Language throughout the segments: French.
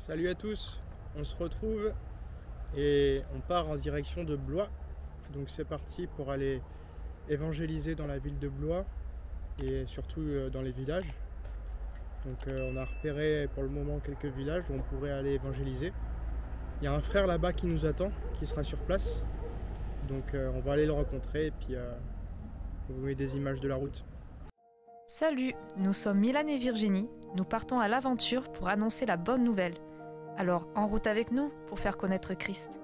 Salut à tous, on se retrouve et on part en direction de Blois. Donc c'est parti pour aller évangéliser dans la ville de Blois et surtout dans les villages. Donc on a repéré pour le moment quelques villages où on pourrait aller évangéliser. Il y a un frère là-bas qui nous attend, qui sera sur place. Donc on va aller le rencontrer et puis on vous met des images de la route. Salut, nous sommes Milan et Virginie. Nous partons à l'aventure pour annoncer la bonne nouvelle. Alors, en route avec nous pour faire connaître Christ.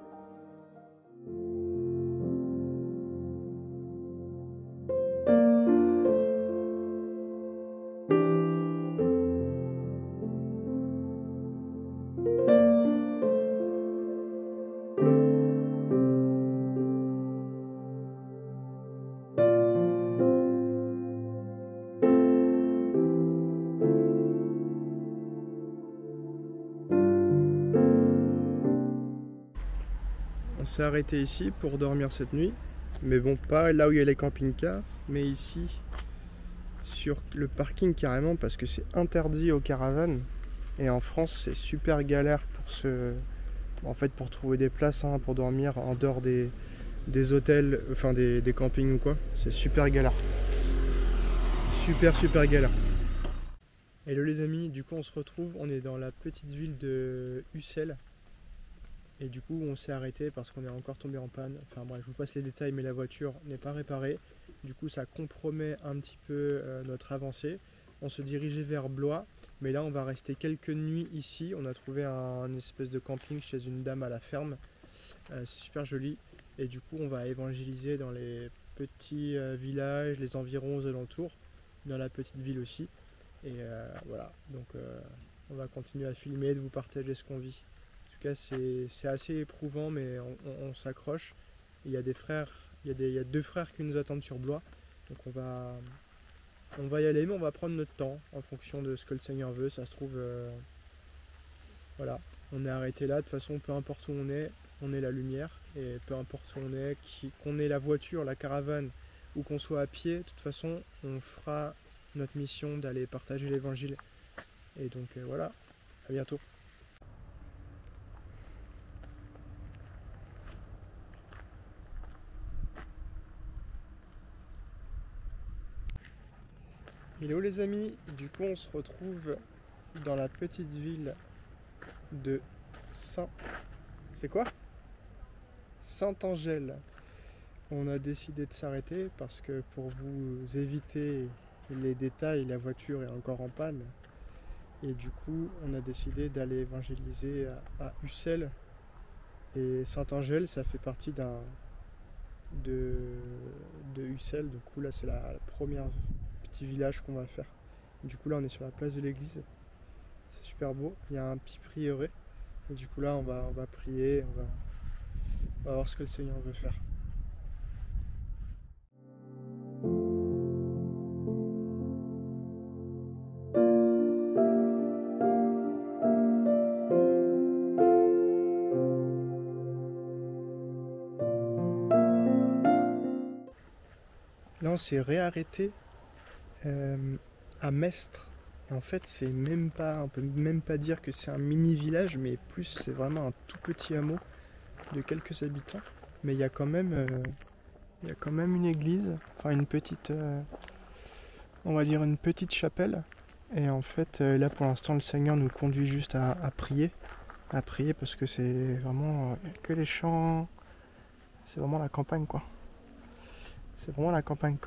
On s'est arrêté ici pour dormir cette nuit, mais bon, pas là où il y a les camping-cars, mais ici sur le parking carrément, parce que c'est interdit aux caravanes. Et en France, c'est super galère pour trouver des places pour dormir en dehors des hôtels, enfin des campings ou quoi. C'est super galère. Super galère. Hello les amis, du coup on se retrouve, on est dans la petite ville de Ussel. Et du coup on s'est arrêté parce qu'on est encore tombé en panne. Enfin bref, je vous passe les détails, mais la voiture n'est pas réparée. Du coup ça compromet un petit peu notre avancée. On se dirigeait vers Blois, mais là on va rester quelques nuits ici. On a trouvé un espèce de camping chez une dame à la ferme. C'est super joli. Et du coup on va évangéliser dans les petits villages, les environs aux alentours, dans la petite ville aussi. Et voilà, donc on va continuer à filmer, de vous partager ce qu'on vit. En tout cas, c'est assez éprouvant, mais on s'accroche. Il y a des frères, il y a deux frères qui nous attendent sur Blois. Donc on va y aller, mais on va prendre notre temps en fonction de ce que le Seigneur veut. Ça se trouve, voilà, on est arrêté là. De toute façon, peu importe où on est la lumière. Et peu importe où on est, qu'on ait la voiture, la caravane ou qu'on soit à pied, de toute façon, on fera notre mission d'aller partager l'évangile. Et donc voilà, à bientôt. Hello les amis, du coup on se retrouve dans la petite ville de C'est quoi Saint-Angèle. On a décidé de s'arrêter parce que pour vous éviter les détails, la voiture est encore en panne. Et du coup on a décidé d'aller évangéliser à Ussel. Et Saint-Angèle ça fait partie de Ussel. Du coup là c'est la première petit village qu'on va faire. Du coup là on est sur la place de l'église, c'est super beau, il y a un petit prieuré et du coup là on va prier, on va voir ce que le Seigneur veut faire. Là on s'est réarrêté à Mestre. Et en fait, c'est même pas, on peut même pas dire que c'est un mini village, mais plus c'est vraiment un tout petit hameau de quelques habitants. Mais il y a quand même une église, enfin une petite, on va dire une petite chapelle. Et en fait, là pour l'instant, le Seigneur nous conduit juste à prier parce que c'est vraiment que les champs, c'est vraiment la campagne quoi. C'est vraiment la campagne.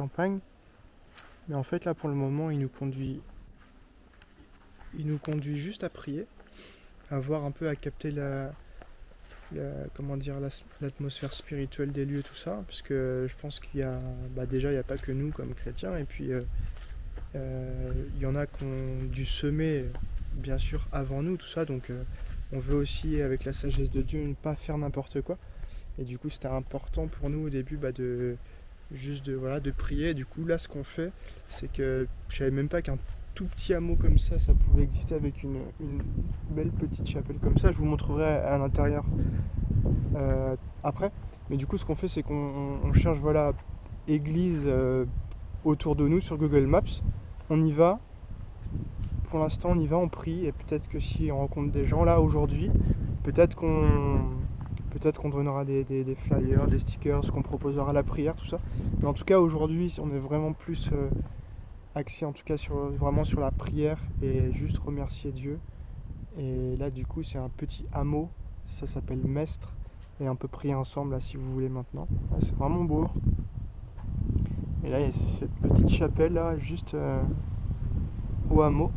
Mais en fait là pour le moment il nous conduit juste à prier, à voir un peu, à capter l'atmosphère spirituelle des lieux, tout ça, parce que je pense qu'il y a, déjà il n'y a pas que nous comme chrétiens, et puis il y en a qui ont dû semer bien sûr avant nous, tout ça, donc on veut aussi avec la sagesse de Dieu ne pas faire n'importe quoi, et du coup c'était important pour nous au début de prier. Du coup là ce qu'on fait, c'est que je savais même pas qu'un tout petit hameau comme ça pouvait exister avec une belle petite chapelle comme ça. Je vous montrerai à l'intérieur après. Mais du coup ce qu'on fait, c'est qu'on cherche église autour de nous sur Google Maps. On y va pour l'instant on y va, on prie, et peut-être que si on rencontre des gens là aujourd'hui, peut-être qu'on donnera des flyers, des stickers, qu'on proposera la prière, tout ça. Mais en tout cas aujourd'hui on est vraiment plus axé en tout cas vraiment sur la prière et juste remercier Dieu. Et là du coup c'est un petit hameau, ça s'appelle Mestre, et on peut prier ensemble là si vous voulez maintenant. Ouais, c'est vraiment beau. Et là il y a cette petite chapelle là juste au hameau.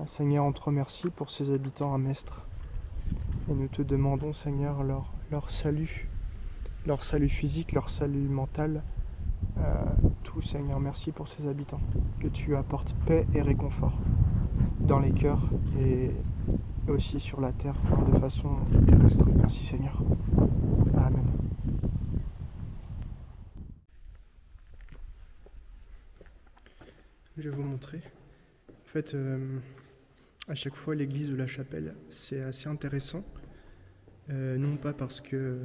Seigneur, on te remercie pour ces habitants à Mestre. Et nous te demandons, Seigneur, leur salut physique, leur salut mental. Tout, Seigneur, merci pour ces habitants. Que tu apportes paix et réconfort dans les cœurs et aussi sur la terre, de façon terrestre. Merci, Seigneur. Amen. Je vais vous montrer. En fait, à chaque fois, l'église de la chapelle, c'est assez intéressant. Non pas parce que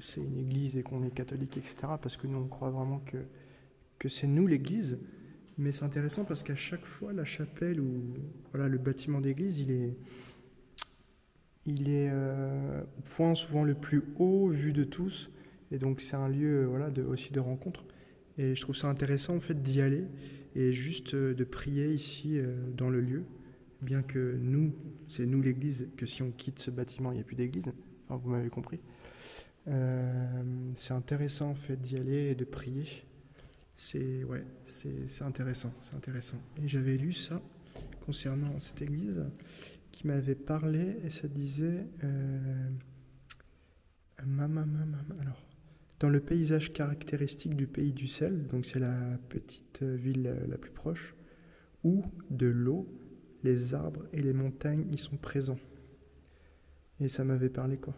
c'est une église et qu'on est catholique, etc., parce que nous on croit vraiment que c'est nous l'église, mais c'est intéressant parce qu'à chaque fois la chapelle ou voilà, le bâtiment d'église, il est au point souvent le plus haut vu de tous, et donc c'est un lieu voilà, aussi de rencontre, et je trouve ça intéressant en fait d'y aller et juste de prier ici dans le lieu. Bien que c'est nous l'église, que si on quitte ce bâtiment, il n'y a plus d'église, enfin, vous m'avez compris. C'est intéressant en fait d'y aller et de prier. C'est intéressant, c'est intéressant. Et j'avais lu ça concernant cette église qui m'avait parlé et ça disait alors, dans le paysage caractéristique du pays d'Ussel, donc c'est la petite ville la plus proche, où de l'eau, les arbres et les montagnes y sont présents. Et ça m'avait parlé quoi.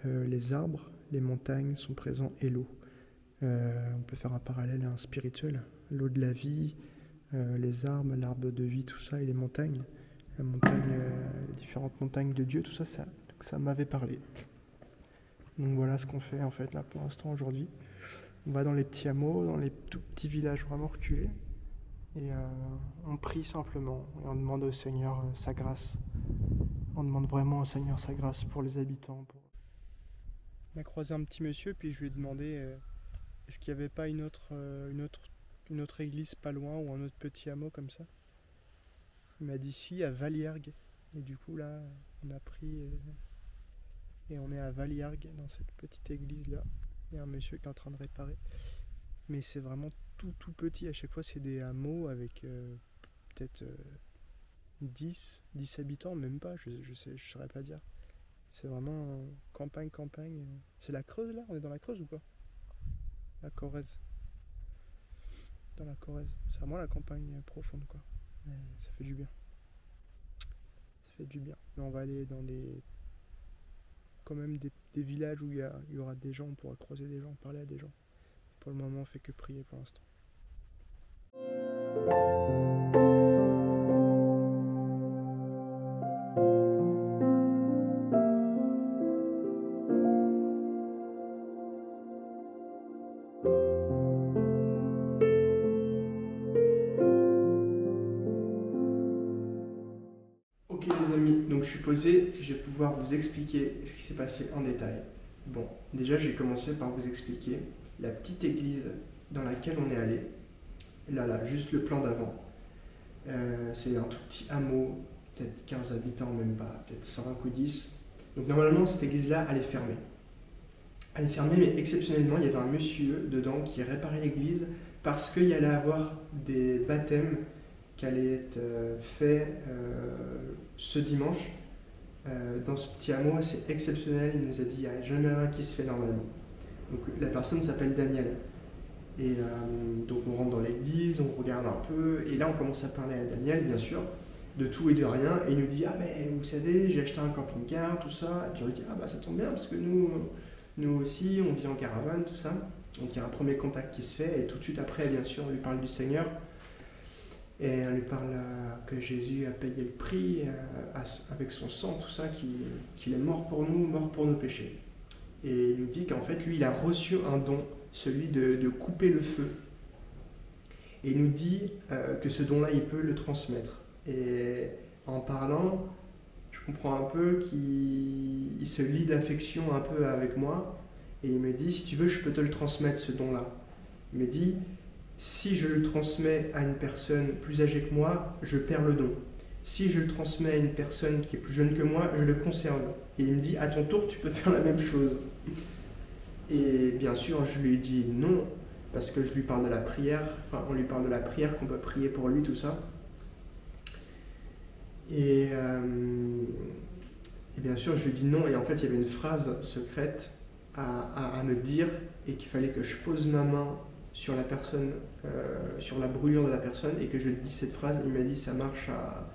Les arbres, les montagnes sont présents et l'eau. On peut faire un parallèle à un spirituel. L'eau de la vie, les arbres, l'arbre de vie, tout ça, et les montagnes. Les différentes montagnes de Dieu, tout ça, ça m'avait parlé. Donc voilà ce qu'on fait en fait là pour l'instant aujourd'hui. On va dans les petits hameaux, dans les tout petits villages vraiment reculés. Et on prie simplement et on demande au Seigneur sa grâce. On demande vraiment au Seigneur sa grâce pour les habitants. On a croisé un petit monsieur, puis je lui ai demandé est-ce qu'il n'y avait pas une autre église pas loin ou un autre petit hameau comme ça. Il m'a dit si, à Valiergue. Et du coup là, on a pris et on est à Valiergue dans cette petite église là. Il y a un monsieur qui est en train de réparer. Mais c'est vraiment tout petit, à chaque fois c'est des hameaux avec peut-être 10 habitants, même pas, je saurais pas dire. C'est vraiment campagne. C'est la Creuse là? On est dans la Creuse ou pas? La Corrèze. Dans la Corrèze. C'est vraiment la campagne profonde quoi. Mais ça fait du bien. Ça fait du bien. Mais on va aller dans quand même des villages où il y aura des gens, on pourra croiser des gens, parler à des gens. Pour le moment, on fait que prier pour l'instant. Ok les amis, donc je suis posé, je vais pouvoir vous expliquer ce qui s'est passé en détail. Bon, déjà je vais commencer par vous expliquer la petite église dans laquelle on est allé. Là, juste le plan d'avant. C'est un tout petit hameau, peut-être 15 habitants, même pas, peut-être 5 ou 10. Donc normalement, cette église-là, elle est fermée. Elle est fermée, mais exceptionnellement, il y avait un monsieur dedans qui réparait l'église parce qu'il y allait avoir des baptêmes qui allaient être faits ce dimanche. Dans ce petit hameau, c'est exceptionnel. Il nous a dit, il n'y a jamais rien qui se fait normalement. Donc la personne s'appelle Daniel. Et donc on rentre dans l'église, on regarde un peu, et là on commence à parler à Daniel, bien sûr, de tout et de rien, et il nous dit « Ah mais vous savez, j'ai acheté un camping-car, tout ça », et puis on lui dit « Ah bah ça tombe bien, parce que nous aussi, on vit en caravane, tout ça ». Donc il y a un premier contact qui se fait, et tout de suite après, bien sûr, on lui parle du Seigneur, et on lui parle que Jésus a payé le prix avec son sang, tout ça, qu'il est mort pour nous, mort pour nos péchés. Et il nous dit qu'en fait, lui, il a reçu un don, celui de couper le feu. Et il nous dit que ce don-là, il peut le transmettre. Et en parlant, je comprends un peu qu'il se lie d'affection un peu avec moi. Et il me dit, si tu veux, je peux te le transmettre, ce don-là. Il me dit, si je le transmets à une personne plus âgée que moi, je perds le don. Si je le transmets à une personne qui est plus jeune que moi, je le conserve. Et il me dit, à ton tour, tu peux faire la même chose. Et bien sûr, je lui ai dit non, parce que je lui parle de la prière, enfin, on lui parle de la prière, qu'on peut prier pour lui, tout ça. Et bien sûr, je lui ai dit non, et en fait, il y avait une phrase secrète à me dire, et qu'il fallait que je pose ma main sur la personne, sur la brûlure de la personne, et que je dise cette phrase. Il m'a dit, ça marche à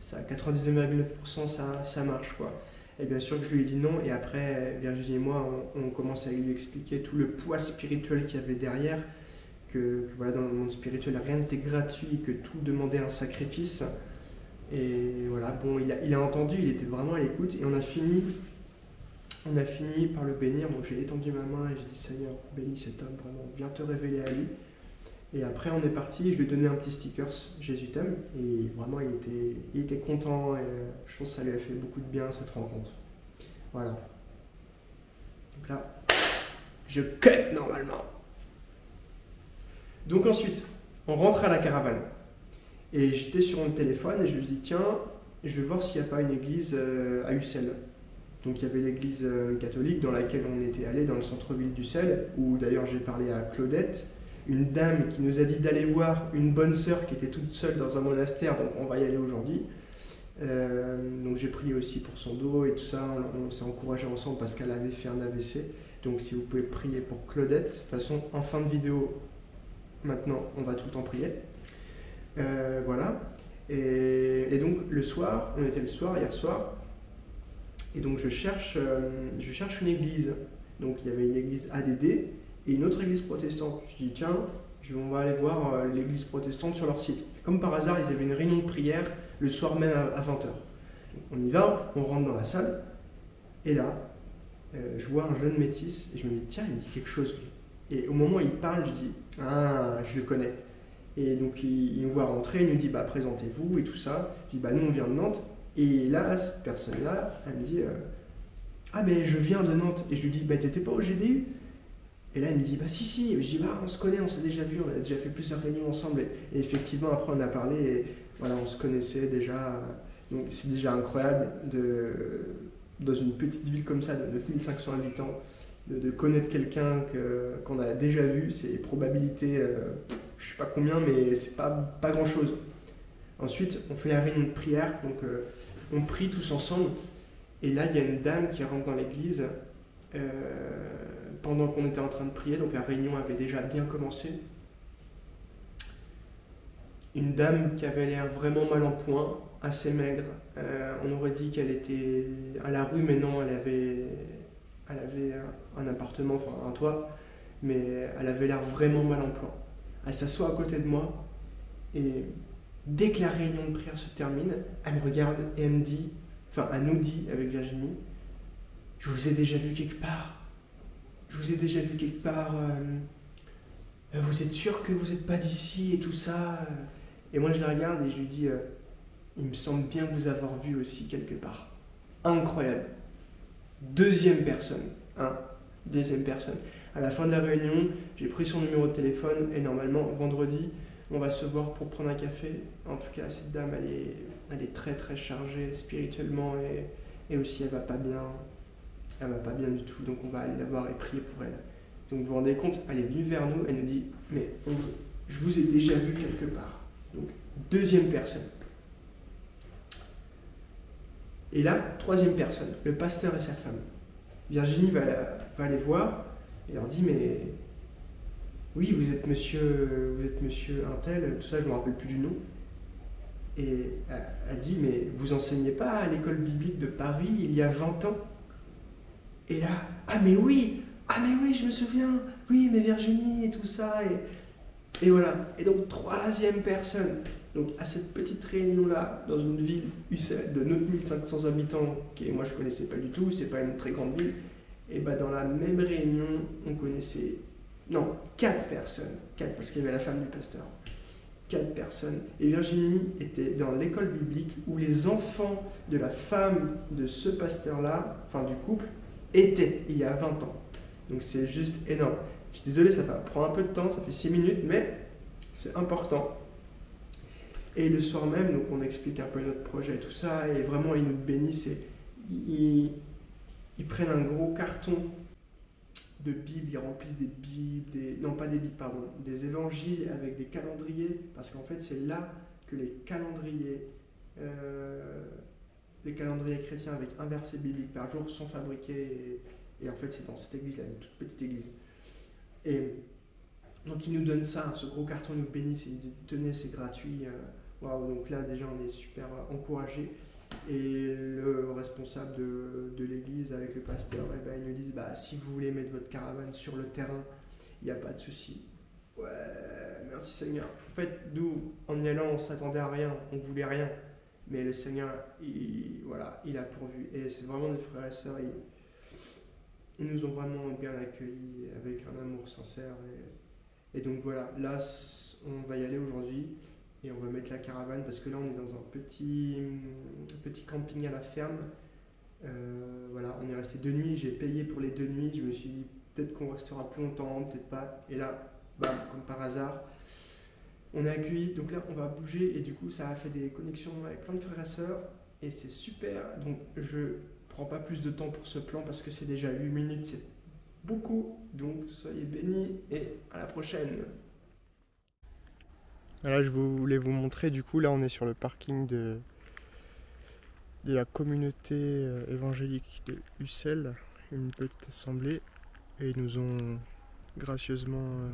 99,9%, ça marche, quoi. Et bien sûr que je lui ai dit non, et après, Virginie et moi, on commence à lui expliquer tout le poids spirituel qu'il y avait derrière, que voilà, dans le monde spirituel, rien n'était gratuit, que tout demandait un sacrifice. Et voilà, bon, il a entendu, il était vraiment à l'écoute, et on a fini par le bénir. Donc j'ai étendu ma main et j'ai dit, Seigneur, bénis cet homme, vraiment, viens te révéler à lui. Et après, on est parti, je lui ai donné un petit stickers, Jésus t'aime, et vraiment, il était content, et je pense que ça lui a fait beaucoup de bien, cette rencontre. Voilà. Donc là, je cut normalement. Donc ensuite, on rentre à la caravane. Et j'étais sur mon téléphone, et je me suis dit, tiens, je vais voir s'il n'y a pas une église à Ussel. Donc il y avait l'église catholique dans laquelle on était allé, dans le centre-ville d'Ussel, où d'ailleurs j'ai parlé à Claudette, une dame qui nous a dit d'aller voir une bonne sœur qui était toute seule dans un monastère, donc on va y aller aujourd'hui. Donc j'ai prié aussi pour son dos et tout ça, on s'est encouragé ensemble parce qu'elle avait fait un AVC. Donc si vous pouvez prier pour Claudette, de toute façon en fin de vidéo, maintenant on va tout le temps prier. Voilà. Et donc le soir, on était le soir, hier soir, et donc je cherche une église. Donc il y avait une église ADD, et une autre église protestante. Je dis, tiens, on va aller voir l'église protestante sur leur site. Comme par hasard, ils avaient une réunion de prière le soir même à 20h. On y va, on rentre dans la salle, et là, je vois un jeune métis, et je me dis, tiens, il me dit quelque chose, lui. Et au moment où il parle, je dis, ah, je le connais. Et donc il nous voit rentrer, il nous dit, bah présentez-vous, et tout ça. Je dis, bah nous on vient de Nantes. Et là, cette personne-là, elle me dit, ah mais je viens de Nantes. Et je lui dis, bah t'étais pas au GBU? Et là, il me dit, bah si. Et je dis, bah on se connaît, on s'est déjà vu, on a déjà fait plusieurs réunions ensemble. Et effectivement, après, on a parlé, et voilà, on se connaissait déjà. Donc, c'est déjà incroyable, dans une petite ville comme ça, de 9500 habitants, de connaître quelqu'un qu'on a déjà vu. C'est probabilité, je sais pas combien, mais c'est pas grand-chose. Ensuite, on fait la réunion de prière, donc on prie tous ensemble. Et là, il y a une dame qui rentre dans l'église, pendant qu'on était en train de prier, donc la réunion avait déjà bien commencé. Une dame qui avait l'air vraiment mal en point, assez maigre. On aurait dit qu'elle était à la rue, mais non, elle avait un appartement, enfin un toit, mais elle avait l'air vraiment mal en point. Elle s'assoit à côté de moi, et dès que la réunion de prière se termine, elle me regarde et elle me dit, enfin elle nous dit avec Virginie, je vous ai déjà vu quelque part. Vous êtes sûr que vous n'êtes pas d'ici et tout ça? Et moi je la regarde et je lui dis, il me semble bien vous avoir vu aussi quelque part. Incroyable. Deuxième personne. À la fin de la réunion, j'ai pris son numéro de téléphone et normalement vendredi, on va se voir pour prendre un café. En tout cas, cette dame, elle est très très chargée spirituellement, et aussi elle va pas bien. Elle va pas bien du tout, donc on va aller la voir et prier pour elle. Donc vous vous rendez compte, elle est venue vers nous, elle nous dit, mais je vous ai déjà vu quelque part. Donc deuxième personne. Et là, troisième personne, le pasteur et sa femme. Virginie va les voir et leur dit, mais oui, vous êtes monsieur Untel, tout ça, je ne me rappelle plus du nom. Et elle dit, mais vous enseignez pas à l'école biblique de Paris il y a 20 ans? Et là, ah mais oui, je me souviens, oui, mais Virginie et tout ça, et voilà. Et donc, troisième personne, donc à cette petite réunion-là, dans une ville Ussel de 9500 habitants, qui moi je connaissais pas du tout, c'est pas une très grande ville, et bah dans la même réunion, on connaissait, non, 4 personnes, 4 parce qu'il y avait la femme du pasteur. 4 personnes. Et Virginie était dans l'école biblique où les enfants de la femme de ce pasteur-là, enfin du couple, étaient il y a 20 ans. Donc c'est juste énorme. Je suis désolé, ça prend un peu de temps, ça fait 6 minutes, mais c'est important. Et le soir même, donc on explique un peu notre projet et tout ça, et vraiment ils nous bénissent. Et ils prennent un gros carton de Bibles, ils remplissent des Bibles, non pas des Bibles, pardon, des évangiles avec des calendriers, parce qu'en fait c'est là que les calendriers chrétiens avec un verset biblique par jour sont fabriqués, et en fait c'est dans cette église-là, une toute petite église. Et donc ils nous donnent ça, ce gros carton, ils nous bénissent, et ils disent tenez, c'est gratuit. Waouh, donc là déjà on est super encouragés. Et le responsable de l'église avec le pasteur, ils nous disent si vous voulez mettre votre caravane sur le terrain, il n'y a pas de souci. Ouais, merci Seigneur. En fait, nous, en y allant, on ne s'attendait à rien, on ne voulait rien. Mais le Seigneur, il a pourvu. Et c'est vraiment des frères et sœurs, ils nous ont vraiment bien accueillis avec un amour sincère. Et donc voilà, là, on va y aller aujourd'hui. Et on va mettre la caravane parce que là on est dans un petit camping à la ferme. Voilà, on est resté 2 nuits, j'ai payé pour les 2 nuits, je me suis dit peut-être qu'on restera plus longtemps, peut-être pas. Et là, bam, comme par hasard, on est accueillis. Donc là on va bouger et du coup ça a fait des connexions avec plein de frères et sœurs et c'est super. Donc je prends pas plus de temps pour ce plan parce que c'est déjà 8 minutes, c'est beaucoup. Donc soyez bénis et à la prochaine. Là, je voulais vous montrer, du coup, là on est sur le parking de la communauté évangélique de Ussel, une petite assemblée, et ils nous ont gracieusement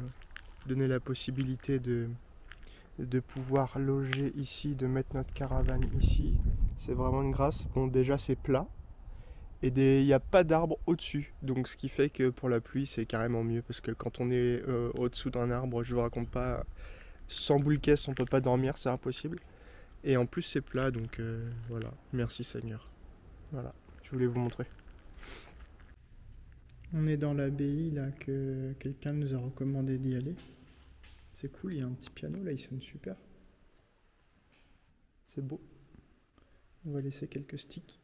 donné la possibilité de pouvoir loger ici, de mettre notre caravane ici. C'est vraiment une grâce. Bon, déjà c'est plat, et il n'y a pas d'arbre au-dessus, donc ce qui fait que pour la pluie c'est carrément mieux, parce que quand on est au-dessous d'un arbre, je vous raconte pas... Sans boule caisse, on peut pas dormir, c'est impossible. Et en plus, c'est plat, donc voilà. Merci Seigneur. Voilà, je voulais vous montrer. On est dans l'abbaye, là, que quelqu'un nous a recommandé d'y aller. C'est cool, il y a un petit piano, là, il sonne super. C'est beau. On va laisser quelques sticks.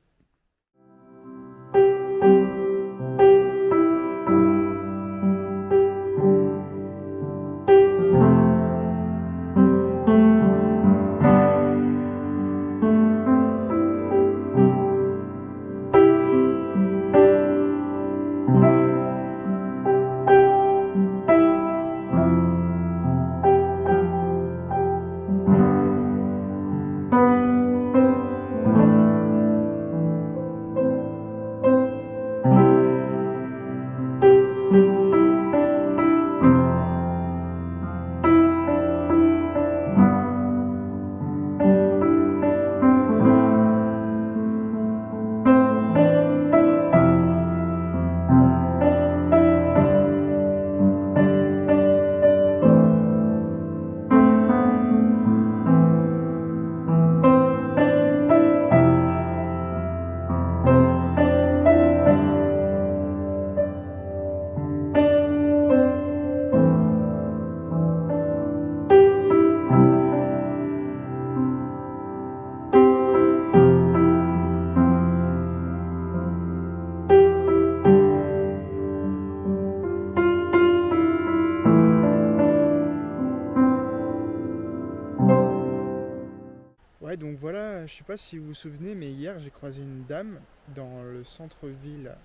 Ouais, donc voilà, je sais pas si vous vous souvenez, mais hier j'ai croisé une dame dans le centre-ville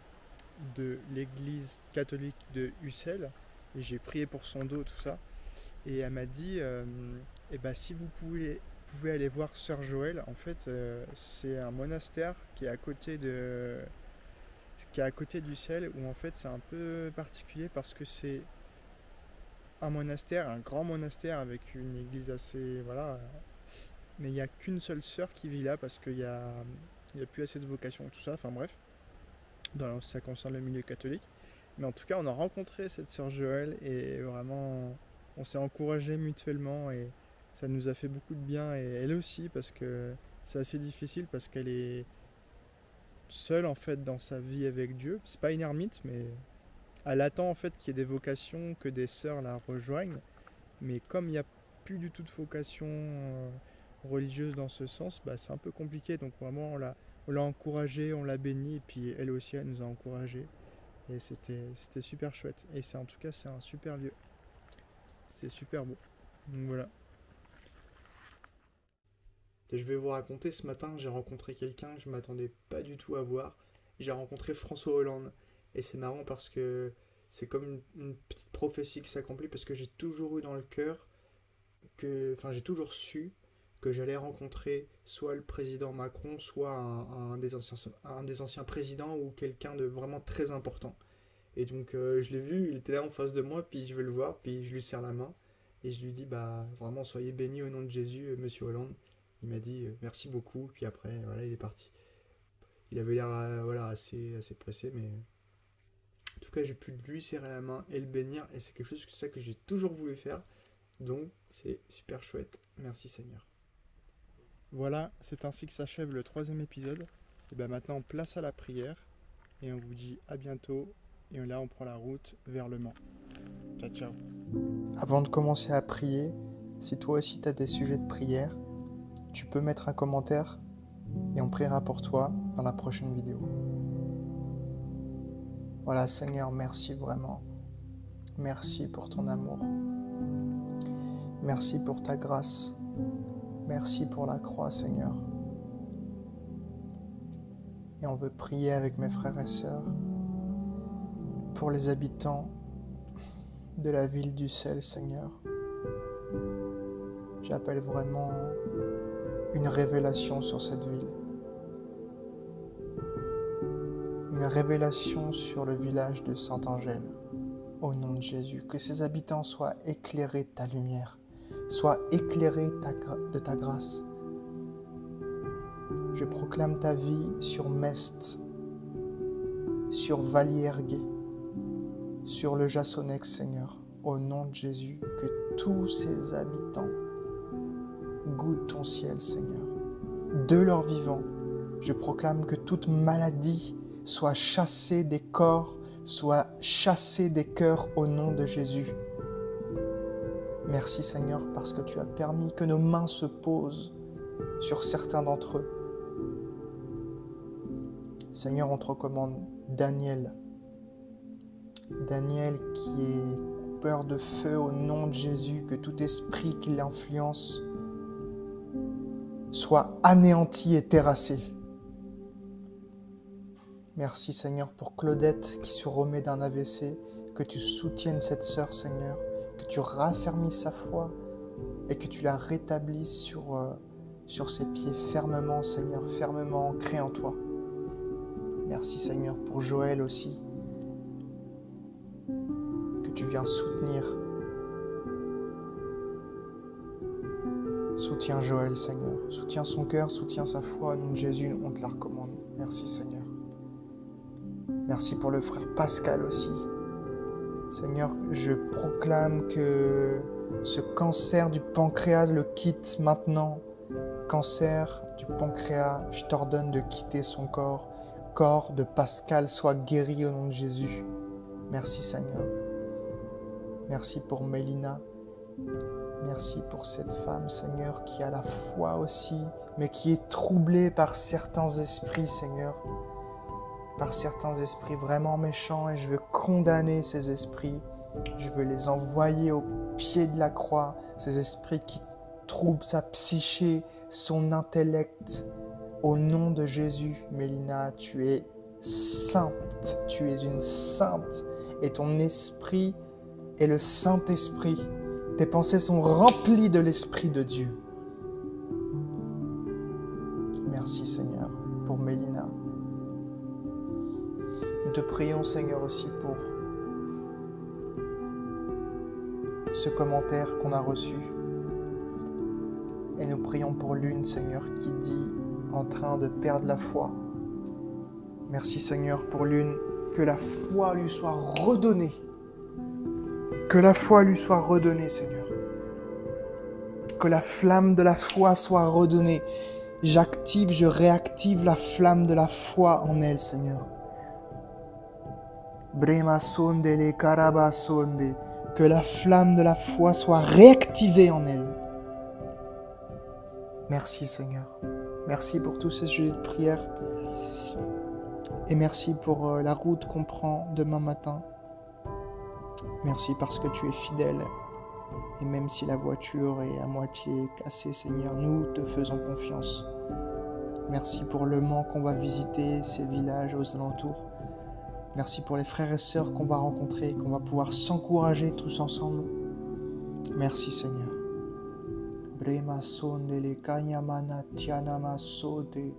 de l'église catholique de Ussel et j'ai prié pour son dos, tout ça. Et elle m'a dit, si vous pouvez aller voir Sœur Joël, en fait, c'est un monastère qui est à côté d'Ussel, où en fait c'est un peu particulier parce que c'est un monastère, un grand monastère avec une église assez, voilà, mais il n'y a qu'une seule sœur qui vit là parce qu'il y a plus assez de vocation, tout ça, enfin bref, ça concerne le milieu catholique. Mais en tout cas, on a rencontré cette sœur Joël et vraiment, on s'est encouragés mutuellement et ça nous a fait beaucoup de bien. Et elle aussi, parce que c'est assez difficile, parce qu'elle est seule en fait dans sa vie avec Dieu. C'est pas une ermite, mais elle attend en fait qu'il y ait des vocations, que des sœurs la rejoignent. Mais comme il y a plus du tout de vocation religieuse dans ce sens, bah, c'est un peu compliqué. Donc vraiment, on l'a encouragée, on l'a bénie, et puis elle aussi, elle nous a encouragés. Et c'était super chouette. Et en tout cas, c'est un super lieu. C'est super beau. Donc voilà. Et je vais vous raconter, ce matin, j'ai rencontré quelqu'un que je ne m'attendais pas du tout à voir. J'ai rencontré François Hollande. Et c'est marrant parce que c'est comme une petite prophétie qui s'accomplit, parce que j'ai toujours eu dans le cœur j'ai toujours su que j'allais rencontrer soit le président Macron, soit un des anciens présidents, ou quelqu'un de vraiment très important. Et donc je l'ai vu, il était là en face de moi, puis je vais le voir, puis je lui serre la main, et je lui dis, bah vraiment, soyez béni au nom de Jésus, monsieur Hollande. Il m'a dit merci beaucoup, puis après, voilà, il est parti. Il avait l'air assez pressé, mais en tout cas, j'ai pu lui serrer la main et le bénir, et c'est quelque chose que j'ai toujours voulu faire. Donc, c'est super chouette. Merci Seigneur. Voilà, c'est ainsi que s'achève le 3e épisode. Et bien maintenant, place à la prière. Et on vous dit à bientôt. Et là, on prend la route vers Le Mans. Ciao, ciao. Avant de commencer à prier, si toi aussi tu as des sujets de prière, tu peux mettre un commentaire et on priera pour toi dans la prochaine vidéo. Voilà, Seigneur, merci vraiment. Merci pour ton amour. Merci pour ta grâce. Merci pour la croix, Seigneur. Et on veut prier avec mes frères et sœurs pour les habitants de la ville d'Ussel, Seigneur. J'appelle vraiment une révélation sur cette ville. Une révélation sur le village de Saint-Angèle. Au nom de Jésus, que ces habitants soient éclairés de ta lumière. Sois éclairé de ta grâce. Je proclame ta vie sur Mest, sur Valiergues, sur le Jassonex, Seigneur, au nom de Jésus, que tous ces habitants goûtent ton ciel, Seigneur. De leur vivant, je proclame que toute maladie soit chassée des corps, soit chassée des cœurs au nom de Jésus. Merci Seigneur parce que tu as permis que nos mains se posent sur certains d'entre eux. Seigneur, on te recommande Daniel. Daniel qui est coupeur de feu au nom de Jésus, que tout esprit qui l'influence soit anéanti et terrassé. Merci Seigneur pour Claudette qui se remet d'un AVC, que tu soutiennes cette sœur Seigneur, que tu raffermisses sa foi et que tu la rétablisses sur ses pieds fermement, Seigneur, fermement ancrés en toi. Merci, Seigneur, pour Joël aussi, que tu viens soutenir. Soutiens Joël, Seigneur. Soutiens son cœur, soutiens sa foi. Au nom de Jésus, on te la recommande. Merci, Seigneur. Merci pour le frère Pascal aussi. Seigneur, je proclame que ce cancer du pancréas le quitte maintenant. Cancer du pancréas, je t'ordonne de quitter son corps. Corps de Pascal soit guéri au nom de Jésus. Merci Seigneur. Merci pour Mélina. Merci pour cette femme, Seigneur, qui a la foi aussi, mais qui est troublée par certains esprits, Seigneur. Par certains esprits vraiment méchants, et je veux condamner ces esprits. Je veux les envoyer au pied de la croix, ces esprits qui troublent sa psyché, son intellect. Au nom de Jésus, Mélina, tu es sainte, tu es une sainte, et ton esprit est le Saint-Esprit. Tes pensées sont remplies de l'Esprit de Dieu. Merci Seigneur pour Mélina. Nous te prions Seigneur aussi pour ce commentaire qu'on a reçu. Et nous prions pour Lune, Seigneur, qui dit en train de perdre la foi. Merci Seigneur pour Lune, que la foi lui soit redonnée. Que la foi lui soit redonnée, Seigneur. Que la flamme de la foi soit redonnée. J'active, je réactive la flamme de la foi en elle, Seigneur. Brema sonde le caraba sonde. Que la flamme de la foi soit réactivée en elle. Merci Seigneur. Merci pour tous ces sujets de prière. Et merci pour la route qu'on prend demain matin. Merci parce que tu es fidèle. Et même si la voiture est à moitié cassée, Seigneur, nous te faisons confiance. Merci pour le Mans qu'on va visiter, ces villages aux alentours. Merci pour les frères et sœurs qu'on va rencontrer, qu'on va pouvoir s'encourager tous ensemble. Merci Seigneur. Brema sondele kanyamana tianama sode.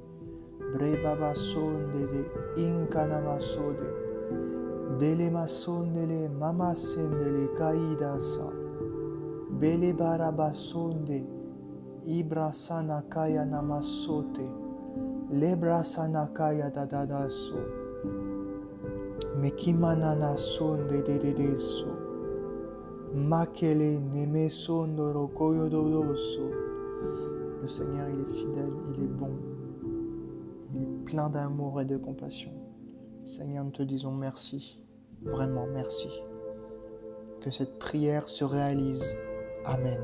Brebaba sondele inkanama sode. Delema sondele mama sendele kaidasa. Bele baraba sonde. Ibra sana kaya namasote. Lebra sana kaya dadadaso. Mekimanana sonde dededeso. Makele neme sondoro koyododoso. Le Seigneur, il est fidèle, il est bon. Il est plein d'amour et de compassion. Seigneur, nous te disons merci. Vraiment merci. Que cette prière se réalise. Amen.